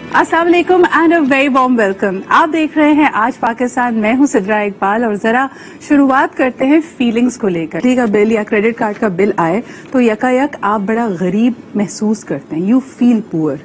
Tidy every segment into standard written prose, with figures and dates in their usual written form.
अस्सलाम वालेकुम and a very warm welcome. आप देख रहे हैं आज पाकिस्तान, मैं हूं सिद्रा इकबाल और जरा शुरुआत करते हैं फीलिंग्स को लेकर। बिजली का बिल या क्रेडिट कार्ड का बिल आए तो यकायक आप बड़ा गरीब महसूस करते हैं, यू फील पुअर,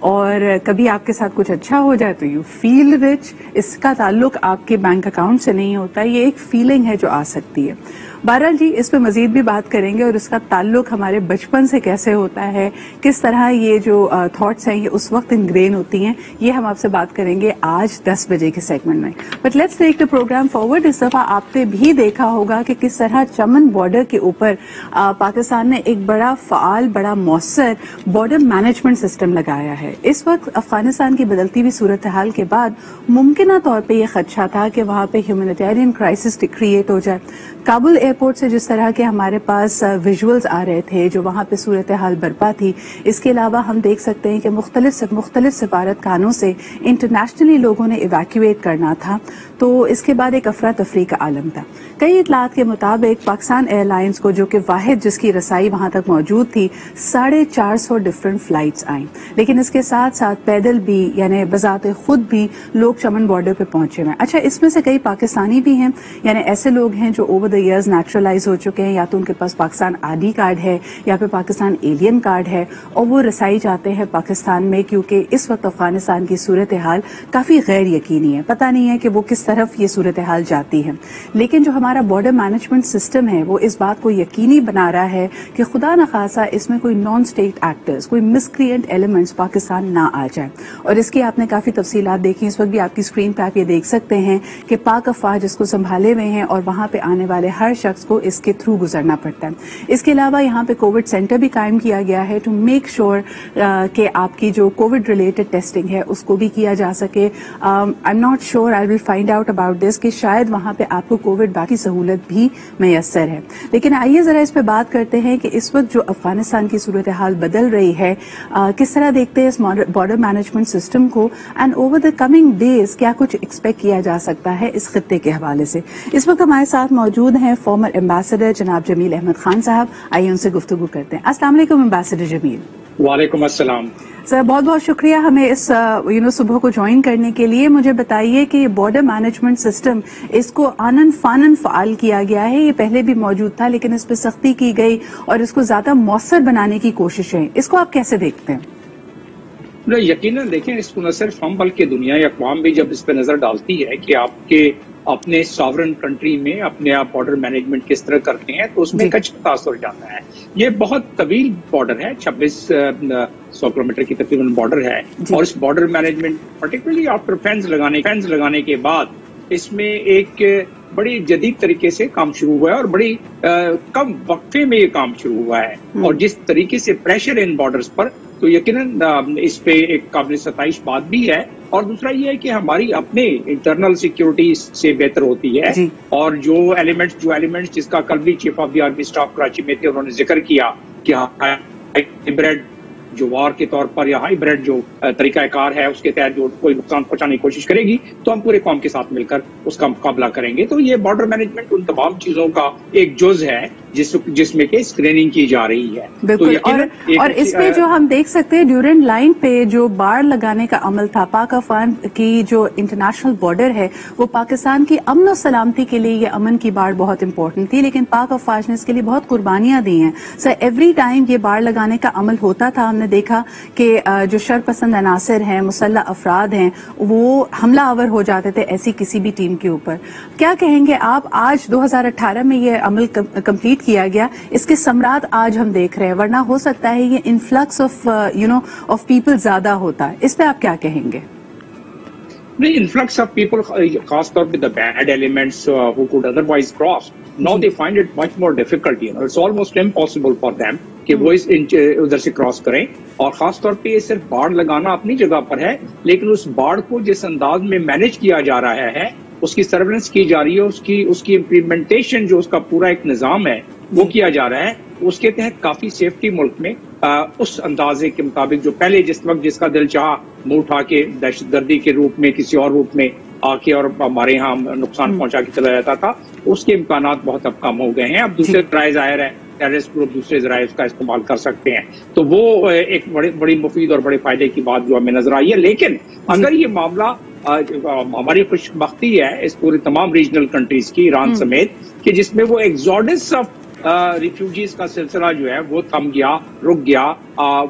और कभी आपके साथ कुछ अच्छा हो जाए तो यू फील रिच। इसका ताल्लुक आपके बैंक अकाउंट से नहीं होता, ये एक फीलिंग है जो आ सकती है। बहरहाल जी, इस पे मजीद भी बात करेंगे और इसका ताल्लुक हमारे बचपन से कैसे होता है, किस तरह ये जो थॉट्स हैं ये उस वक्त इनग्रेन होती हैं, ये हम आपसे बात करेंगे आज 10 बजे के सेगमेंट में। But let's take the programme forward. इस दफा आपने भी देखा होगा कि किस तरह चमन बॉर्डर के ऊपर पाकिस्तान ने एक बड़ा फाल, बड़ा मौसर बॉर्डर मैनेजमेंट सिस्टम लगाया है। इस वक्त अफगानिस्तान की बदलती हुई सूरत हाल के बाद मुमकिन तौर पर यह खदशा था कि वहां पर ह्यूमैनिटेरियन क्राइसिस क्रिएट हो जाए। काबुल एयरपोर्ट से जिस तरह के हमारे पास विजुअल्स आ रहे थे, जो वहां पे सूरत हाल बर्पा थी, इसके अलावा हम देख सकते हैं कि मुख्तलिफ सफारतखानों से इंटरनेशनली लोगों ने इवैक्यूएट करना था, तो इसके बाद एक अफरा तफरी का आलम था। कई इतलात के मुताबिक पाकिस्तान एयरलाइंस को, जो कि वाहिद जिसकी रसाई वहां तक मौजूद थी, 450 डिफरेंट फ्लाइट्स आई, लेकिन इसके साथ साथ पैदल भी यानी बजाते खुद भी लोग चमन बॉर्डर पे पहुंचे हुए। अच्छा, इसमें से कई पाकिस्तानी भी हैं, यानी ऐसे लोग हैं जो ओवर द ईयर्स नेचुरलाइज हो चुके हैं, या तो उनके पास पाकिस्तान आईडी कार्ड है या फिर पाकिस्तान एलियन कार्ड है, और वो रसाई चाहते हैं पाकिस्तान में, क्योंकि इस वक्त अफगानिस्तान की सूरत हाल काफी गैर यकीनी है। पता नहीं है कि वो किस तरफ ये सूरत हाल जाती है, लेकिन जो हमारा बॉर्डर मैनेजमेंट सिस्टम है वो इस बात को यकीनी बना रहा है कि खुदा न खासा इसमें कोई नॉन स्टेट एक्टर्स, कोई मिसक्रिएंट एलिमेंट्स पाकिस्तान ना आ जाए। और इसकी आपने काफी तफसीलात देखी, इस वक्त भी आपकी स्क्रीन पे आप ये देख सकते हैं कि पाक अफवाज इसको संभाले हुए हैं और वहां पे आने वाले हर शख्स को इसके थ्रू गुजरना पड़ता है। इसके अलावा यहाँ पे कोविड सेंटर भी कायम किया गया है टू मेक श्योर कि आपकी जो कोविड रिलेटेड टेस्टिंग है उसको भी किया जा सके। I am not sure, I will find out about this कि शायद वहां पे आपको कोविड बाकी सहूलत भी मैसर है। लेकिन आइए जरा इस पे बात करते हैं कि इस वक्त जो अफगानिस्तान की सूरत हाल बदल रही है, किस तरह देखते हैं इस बॉर्डर मैनेजमेंट सिस्टम को, and over the coming days क्या कुछ एक्सपेक्ट किया जा सकता है इस खित्ते के हवाले से। इस वक्त हमारे साथ मौजूद हैं फॉर्मर एम्बेसडर जनाब जमील अहमद खान साहब। आइए उनसे गुफ्तगू करते हैं। अस्सलाम वालेकुम एम्बेसडर जमील। वालेकुम अस्सलाम सर, बहुत बहुत शुक्रिया हमें इस सुबह को ज्वाइन करने के लिए। मुझे बताइए कि ये बॉर्डर मैनेजमेंट सिस्टम, इसको आनन फानन फाल किया गया है, ये पहले भी मौजूद था लेकिन इस पर सख्ती की गई और इसको ज्यादा मौसर बनाने की कोशिश है, इसको आप कैसे देखते हैं? यकीनन देखें, इसको न सिर्फ हम बल्कि दुनिया या अक़वाम भी जब इस पर नजर डालती है कि आपके अपने सॉवरन कंट्री में अपने आप बॉर्डर मैनेजमेंट किस तरह करते हैं, तो उसमें कच्छ तासुर जाता है। ये बहुत तवील बॉर्डर है, 2600 किलोमीटर की तकरीबन बॉर्डर है, और इस border management particularly after fence लगाने के बाद इसमें एक बड़ी जदीद तरीके से काम शुरू हुआ है और बड़ी कम वक्फे में ये काम शुरू हुआ है। और जिस तरीके से प्रेशर इन बॉर्डर्स पर, तो यकीनन इस पे एक काबिल सताइश बात भी है। और दूसरा ये है कि हमारी अपने इंटरनल सिक्योरिटी से बेहतर होती है, और जो एलिमेंट्स जिसका कल भी chief of the army staff Karachi में थे, उन्होंने जिक्र किया कि हाइब्रिड जो वार के तौर पर या हाइब्रिड जो तरीकाकार है उसके तहत जो कोई नुकसान पहुंचाने की कोशिश करेगी तो हम पूरे कौम के साथ मिलकर उसका मुकाबला करेंगे। तो ये बॉर्डर मैनेजमेंट उन तमाम चीजों का एक जुज है जिसमें के स्क्रीनिंग की जा रही है। बिल्कुल। और इस पे जो हम देख सकते हैं ड्यूरेंट लाइन पे जो बाड़ लगाने का अमल था, पाक अफगान की जो इंटरनेशनल बॉर्डर है वो पाकिस्तान की अमन और सलामती के लिए ये अमन की बाड़ बहुत इंपॉर्टेंट थी, लेकिन पाक अफवाज ने इसके लिए बहुत कुर्बानियां दी हैं। सर, एवरी टाइम ये बाड़ लगाने का अमल होता था, हमने देखा कि जो शरपसंद अनासर हैं, मुसल्ला अफराद हैं, वो हमला आवर हो जाते थे ऐसी किसी भी टीम के ऊपर। क्या कहेंगे आप, आज 2018 में ये अमल कंप्लीट किया गया, इसके समरात आज हम देख रहे हैं, वरना हो सकता है ये इन्फ्लक्स ऑफ पीपल ज्यादा होता है, इस पे आप क्या कहेंगे? नहीं, इन्फ्लक्स ऑफ पीपल, खासतौर पे the bad elements who could otherwise cross, now they find it much more difficult, it's almost impossible for them कि वो उधर से क्रॉस करें। और खासतौर पे ये सिर्फ बाढ़ लगाना अपनी जगह पर है, लेकिन उस बाढ़ को जिस अंदाज में मैनेज किया जा रहा है, उसकी सर्वेलेंस की जा रही है, उसकी इम्प्लीमेंटेशन जो उसका पूरा एक निजाम है वो किया जा रहा है, उसके तहत काफी सेफ्टी मुल्क में उस अंदाजे के मुताबिक जो पहले जिस वक्त जिसका दिल चाह मुंह उठा के दहशतगर्दी के रूप में किसी और रूप में आके और हमारे यहाँ नुकसान पहुंचा के चला जाता था, उसके इम्कानात बहुत अब कम हो गए हैं। अब दूसरे ट्राई जाहिर है ٹیررسٹ گروپ دوسرے ذرائع کا استعمال کر سکتے ہیں. تو وہ ایک بڑی مفید اور بڑے فائدے کی بات جو ہمیں نظر آئی ہے. لیکن اگر یہ معاملہ ہماری خوش بختی ہے اس پورے تمام ریجنل کنٹریز کی ایران سمیت کہ جس میں وہ ایگزوڈس آف ریفیوجیز کا سلسلہ جو ہے وہ تھم گیا, رک گیا,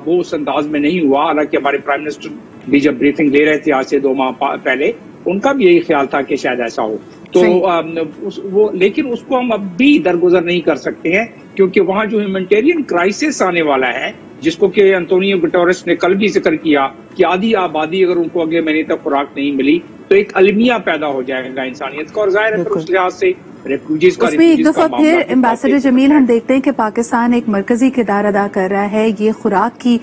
وہ اس انداز میں نہیں ہوا. حالانکہ ہمارے پرائم منسٹر بھی جب بریفنگ دے رہے تھے آج سے 2 ماہ پہلے, ان کا بھی یہی خیال تھا کہ شاید ایسا ہو. تو لیکن اس کو ہم اب بھی درگزر نہیں کر سکتے ہیں کیونکہ وہاں جو ہیومینٹیرین کرائسس آنے والا ہے, جس کو کہ انطونیو گٹورس نے کل بھی ذکر کیا کہ آدھی آبادی اگر ان کو اگلے مہینے تک خوراک نہیں ملی تو ایک المیہ پیدا ہو جائے گا انسانیت کا. اور ظاہر ہے پھر اس لحاظ سے ریفیوجیز کا, اس میں ایک دفعہ پھر امبیسڈر جمیل ہم دیکھتے ہیں کہ پاکستان ایک مرکزی کردار ادا کر رہا ہے. یہ خوراک کی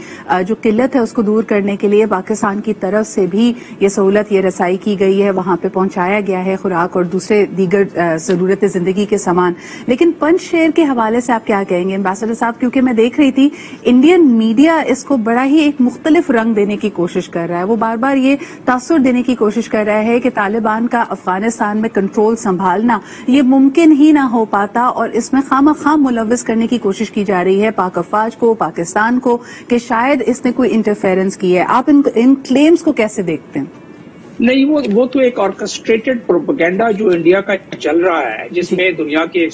جو قلت ہے اس کو دور کرنے کے لیے پاکستان کی طرف سے بھی یہ سہولت, یہ رسائی کی گئی ہے, وہاں پہ پہنچایا گیا ہے خوراک اور دوسرے دیگر ضرورت زندگی کے سامان. لیکن پنچ شیر کے حوالے سے آپ کیا کہیں گے امبیسڈر صاحب, کیونکہ میں دیکھ رہی تھی انڈین میڈیا اس کو بڑا ہی ایک مختلف رنگ دینے کی کوشش کر رہا ہے. وہ بار بار یہ تاثر دینے کی کوشش کر رہا ہے کہ طالبان کا افغانستان میں کنٹرول سنبھالنا یہ ممکن ہی نہ ہو پاتا, اور اس میں خواہ ملوث کرنے کی کوشش کی جا رہی ہے پاک افواج کو, پاکستان کو, کہ شاید اس نے کوئی انٹرفیرنس کی ہے. آپ ان کلیمز کو کیسے دیکھتے ہیں؟ نہیں, وہ تو ایک آرکسٹریٹڈ پروپیگنڈا جو انڈیا کا چل رہا ہے, جس میں دنیا کے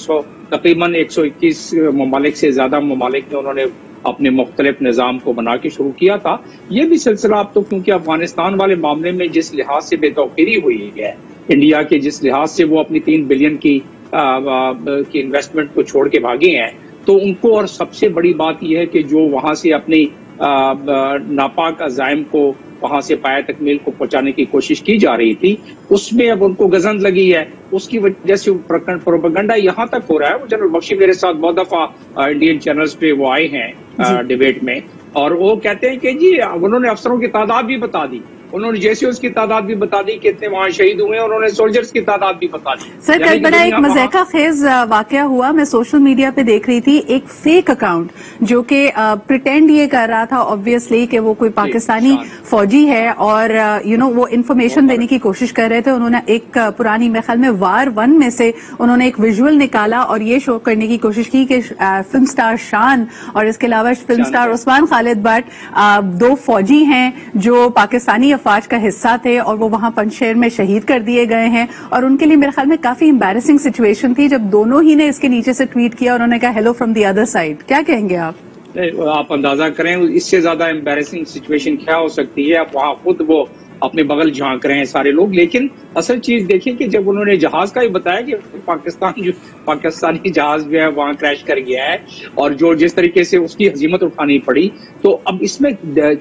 تقریباً 121 ممالک سے زیادہ ممالک نے انہوں نے اپنے مختلف نظام کو بنا کے شروع کیا تھا. یہ بھی سلسلہ اب تو کیونکہ افغانستان والے معاملے میں جس لحاظ سے بے توقیری ہوئی ہے انڈیا کے, جس لحاظ سے وہ اپنی 3 بلین کی انویسٹمنٹ کو چھوڑ کے بھاگے ہیں, تو ان کو, اور سب سے بڑی بات یہ ہے کہ جو وہاں سے اپنی ناپاک عزائم کو وہاں سے پایہ تکمیل کو پہنچانے کی کوشش کی جا رہی تھی, اس میں اب ان کو گزند لگی ہے. اس کی وجہ سے پروپیگنڈا یہاں تک ہو رہا ہے. وہ جنرل بخشی میرے ساتھ بہت دفعہ انڈین چینلز پہ وہ آئے ہیں ڈیبیٹ میں, اور وہ کہتے ہیں کہ جی انہوں نے افسروں کی تعداد بھی بتا دی, انہوں نے جیسے اس کی تعداد بھی بتا دی کہ اتنے وہاں شہید ہوئے, انہوں نے سولجرز کی تعداد بھی بتا دی. سر کل بڑا ایک مضحکہ خیز واقعہ ہوا, میں سوشل میڈیا پہ دیکھ رہی تھی ایک فیک اکاؤنٹ جو کہ پریٹینڈ یہ کر رہا تھا obviously کہ وہ کوئی پاکستانی فوجی ہے, اور وہ انفارمیشن دینے کی کوشش کر رہے تھے. انہوں نے ایک پرانی میرے خیال میں وار 1 میں سے انہوں نے ایک ویژول نکالا اور یہ شو کرنے کی کوشش کی کہ فلم سٹار شان اور اس کے علاوہ film star Usman Khalid but 2 فوجی ہیں جو پاکستانی افواج کا حصہ تھے, اور وہ وہاں پنجشیر میں شہید کر دیے گئے ہیں. اور ان کے لیے میرے خیال میں کافی امبیرسنگ سچویشن تھی جب دونوں ہی نے اس کے نیچے سے ٹویٹ کیا, انہوں نے کہا hello from the other side. کیا کہیں گے آپ؟ آپ اندازہ کریں اس سے زیادہ امبیرسنگ سچویشن کیا ہو سکتی ہے. آپ وہاں خود وہ اپنے بغل جھانک رہے ہیں سارے لوگ. لیکن اصل چیز دیکھیں کہ جب انہوں نے جہاز کا ہی بتایا کہ پاکستانی جہاز جو ہے وہاں کریش کر گیا ہے, اور جو جس طریقے سے اس کی ہزیمت اٹھانی پڑی, تو اب اس میں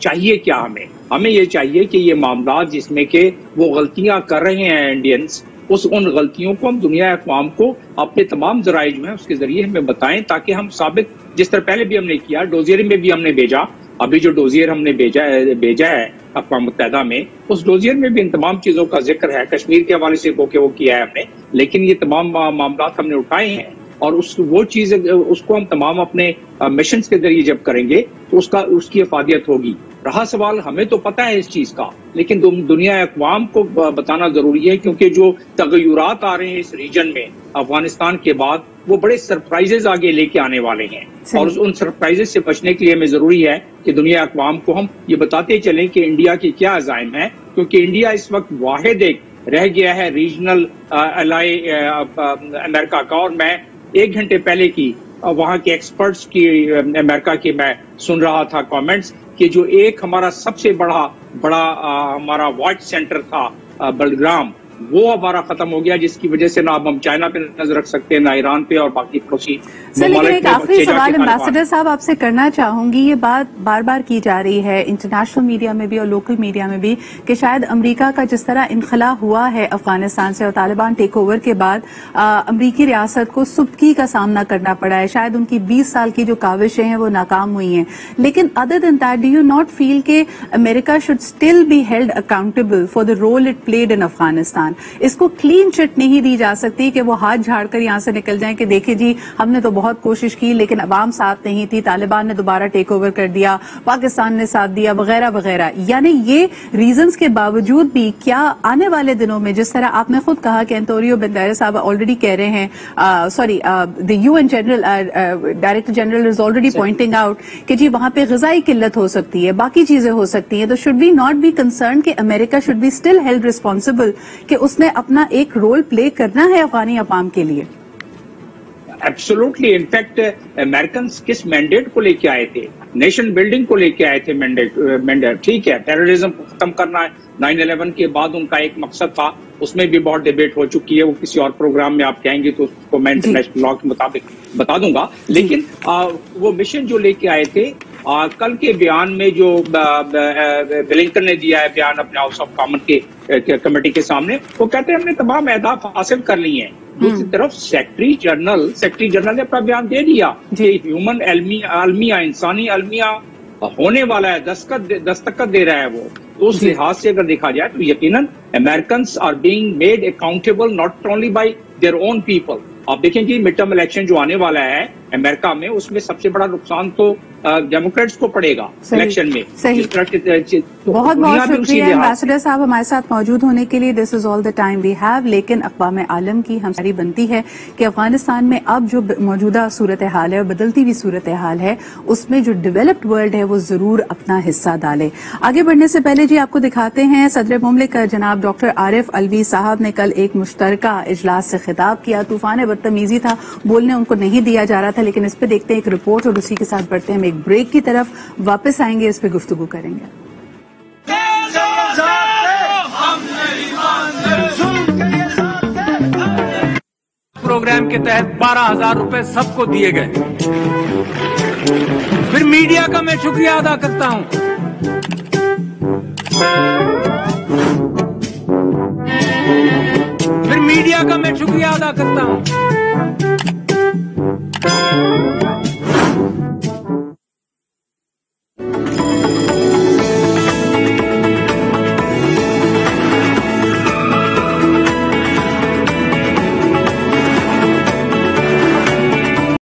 چاہیے کیا ہمیں یہ چاہیے کہ یہ معاملات جس میں کہ وہ غلطیاں کر رہے ہیں انڈینز, ان غلطیوں کو ہم دنیا اقوام کو اپنے تمام ذرائع جو ہیں اس کے ذریعے ہمیں بتائیں, تاکہ ہم ثابت, جس طرح پہلے بھی ہم نے کیا, ڈوزیر میں بھی ہم نے بھیجا, ابھی جو ڈوزیر ہم نے بھیجا ہے اقوام متحدہ میں, اس ڈوزیر میں بھی ان تمام چیزوں کا ذکر ہے. کشمیر کے حوالے سے وہ کیا ہے ہم نے, لیکن یہ تمام معاملات ہم نے اٹھائے ہیں, اور وہ چیز اس کو ہم تمام اپنے مشنز کے ذریعے جب کریں گے تو اس کی افادیت ہوگی. رہا سوال, ہمیں تو پتہ ہے اس چیز کا, لیکن دنیا اقوام کو بتانا ضروری ہے, کیونکہ جو تغیرات آ رہے ہیں اس ریجن میں افغانستان کے بعد, وہ بڑے سرپرائزز آگے لے کے آنے والے ہیں. اور ان سرپرائزز سے بچنے کے لیے ہمیں ضروری ہے کہ دنیا اقوام کو ہم یہ بتاتے چلیں کہ انڈیا کی کیا عزائم ہے, کیونکہ انڈیا اس وقت واحد ایک رہ گیا ہے ریجنل الائی امریکہ کا. اور میں 1 گھنٹے پہلے کی وہاں کے ایکسپرٹس کی امریکہ کے میں سن رہا تھا کامنٹس کہ جو ایک ہمارا سب سے بڑا ہمارا واچ سینٹر تھا بلگرام, وہ ہمارا ختم ہو گیا, جس کی وجہ سے نہ اب ہم چائنا پہ نظر رکھ سکتے ہیں, نہ ایران پہ, اور باقی پڑوسی لیکن ایک آخری سوال امبیسڈر صاحب آپ سے کرنا چاہوں گی. یہ بات بار بار کی جا رہی ہے انٹرنیشنل میڈیا میں بھی اور لوکل میڈیا میں بھی کہ شاید امریکہ کا جس طرح انخلا ہوا ہے افغانستان سے اور طالبان ٹیک اوور کے بعد امریکی ریاست کو سبکی کا سامنا کرنا پڑا ہے, شاید ان کی 20 سال کی جو کاوشیں ہیں وہ ناکام ہوئی ہیں. لیکن other than that do you not feel کہ America should still be held accountable for the role it played in Afghanistan? Pakistan, इसको क्लीन चिट नहीं दी जा सकती कि वो हाथ झाड़ कर यहां से निकल जाएं कि देखिए जी हमने तो बहुत कोशिश की लेकिन अवाम साथ नहीं थी, तालिबान ने दोबारा टेक ओवर कर दिया, पाकिस्तान ने साथ दिया वगैरह वगैरह। यानी ये रीजंस के बावजूद भी क्या आने वाले दिनों में, जिस तरह आपने खुद कहा कि एंटोनियो गुतेरेस साहब ऑलरेडी कह रहे हैं, the UN general director general is already pointing out कि जी वहां पे ग़िज़ाई किल्लत हो सकती है, बाकी चीजें हो सकती हैं, तो should we not be concern कि America should be still held responsible कि उसने अपना एक रोल प्ले करना है अफगानी अवाम के लिए? एब्सोल्युटली। इनफैक्ट अमेरिकन किस मैंडेट को लेके आए थे? नेशन बिल्डिंग को लेके आए थे मैंडेट। ठीक है, टेररिज्म को खत्म करना है। 9/11 के बाद उनका एक मकसद था, उसमें भी बहुत डिबेट हो चुकी है, वो किसी और प्रोग्राम में आप कहेंगे तो उसको मैं इंटरनेशनल लॉ के मुताबिक बता दूंगा। लेकिन वो मिशन जो लेके आए थे, कल के बयान में जो ब्लिंकन ने दिया है बयान अपने हाउस ऑफ कॉमन के कमेटी के सामने, वो कहते हैं हमने तमाम अहदाफ हासिल कर लिए हैं। दूसरी तरफ सेक्रेटरी जनरल ने अपना बयान दे दिया कि ह्यूमन अलमिया, इंसानी अलमिया होने वाला है, दस्तखत दे रहा है वो। तो उस लिहाज से अगर देखा जाए तो यकीनन Americans are being made accountable not only by their own people. आप देखें कि मिड टर्म इलेक्शन जो आने वाला है अमेरिका में, उसमें सबसे बड़ा नुकसान तो डेमोक्रेट्स को पड़ेगा इलेक्शन में। सही। बहुत बहुत शुक्रिया एम्बेसडर साहब हमारे साथ मौजूद होने के लिए। This is all the time we have. लेकिन अक़वाम आलम की हमारी बनती है कि अफगानिस्तान में अब जो मौजूदा सूरत हाल है और बदलती हुई सूरत हाल है, उसमें जो डेवलप्ड वर्ल्ड है वो जरूर अपना हिस्सा डाले। आगे बढ़ने से पहले जी आपको दिखाते हैं सदर मुमलिक जनाब डॉक्टर आरिफ अलवी साहब ने कल एक मुश्तरका इजलास से खिताब किया। तूफान बदतमीजी था, बोलने उनको नहीं दिया जा रहा था, लेकिन इस पे देखते हैं एक रिपोर्ट और उसी के साथ बढ़ते हैं हम एक ब्रेक की तरफ। वापस आएंगे, इस पे गुफ्तगू करेंगे। प्रोग्राम के तहत 12,000 रुपए सबको दिए गए। फिर मीडिया का मैं शुक्रिया अदा करता हूं